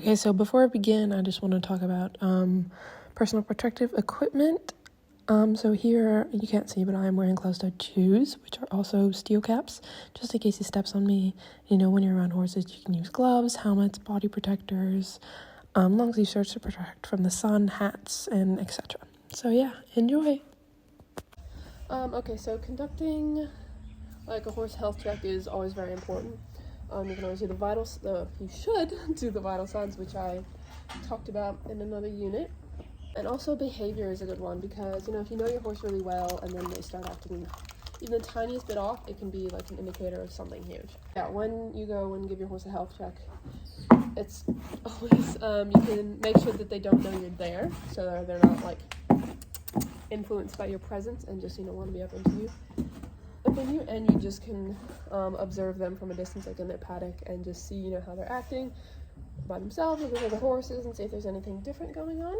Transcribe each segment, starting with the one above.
Okay, so before I begin, I just want to talk about personal protective equipment. So here, you can't see, but I'm wearing closed-toed shoes, which are also steel caps, just in case he steps on me. You know, when you're around horses, you can use gloves, helmets, body protectors, long sleeve shirts to protect from the sun, hats, and etc. So yeah, enjoy. Okay, so conducting like a horse health check is always very important. You can always do you should do the vital signs, which I talked about in another unit. And also behavior is a good one because, if you know your horse really well and then they start acting even the tiniest bit off, it can be like an indicator of something huge. Yeah, when you go and give your horse a health check, it's always, you can make sure that they don't know you're there, so they're not like influenced by your presence and just, want to be up into you. And you just can observe them from a distance, like in their paddock, and just see, how they're acting by themselves or with other horses, and see if there's anything different going on.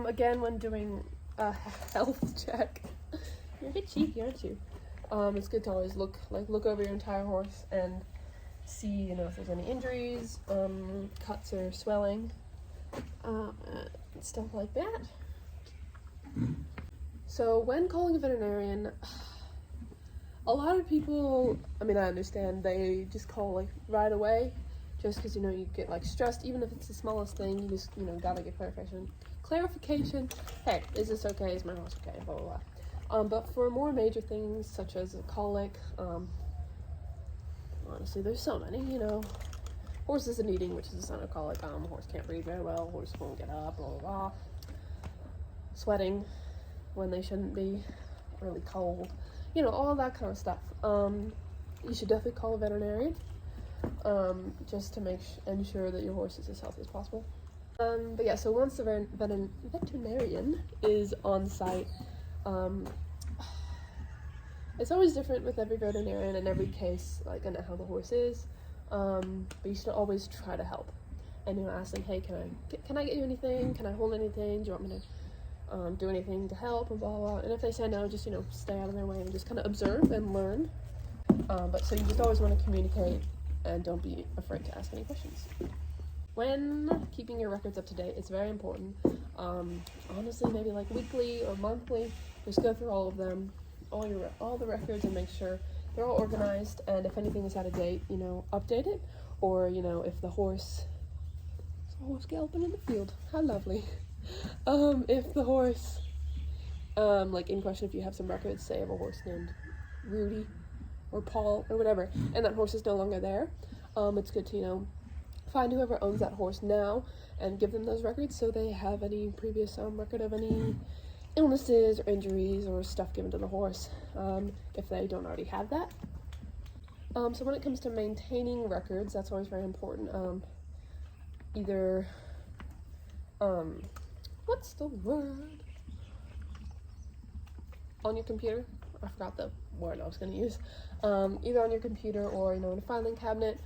Again, when doing a health check, you're a bit cheeky, aren't you? It's good to always look over your entire horse and see, if there's any injuries, cuts or swelling, stuff like that. So when calling a veterinarian, a lot of people, I understand, they just call right away, just because, you get stressed, even if it's the smallest thing, you just, gotta get clarification. Hey, is this okay? Is my horse okay? Blah, blah, blah. But for more major things, such as a colic, honestly, there's so many, horse isn't eating, which is a sign of colic, horse can't breathe very well, horse won't get up, blah, blah, blah. Sweating when they shouldn't be, really cold, all that kind of stuff. You should definitely call a veterinarian, just to ensure that your horse is as healthy as possible. But yeah, so once the veterinarian is on site, it's always different with every veterinarian and every case, and how the horse is, but you should always try to help. And, ask them, hey, can I get you anything? Can I hold anything? Do you want me to do anything to help, and blah, blah, blah. And if they say no, just, stay out of their way and just kind of observe and learn. But so you just always want to communicate and don't be afraid to ask any questions. When keeping your records up to date, it's very important. Honestly, maybe weekly or monthly, just go through all of them, all the records, and make sure they're all organized. And if anything is out of date, update it. Or, if the horse, there's a horse galloping in the field. How lovely. If the horse, in question, if you have some records, say of a horse named Rudy or Paul or whatever, and that horse is no longer there, it's good to, find whoever owns that horse now and give them those records so they have any previous record of any illnesses or injuries or stuff given to the horse, if they don't already have that. So when it comes to maintaining records, that's always very important. What's the word? On your computer? I forgot the word I was going to use. Either on your computer or, in a filing cabinet.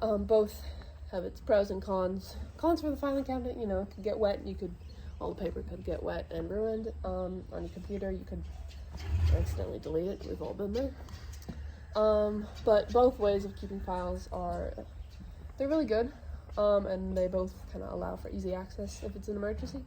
Both have its pros and cons. Cons for the filing cabinet, it could get wet. All the paper could get wet and ruined. On your computer, you could accidentally delete it. We've all been there. But both ways of keeping files they're really good. And they both kind of allow for easy access if it's an emergency.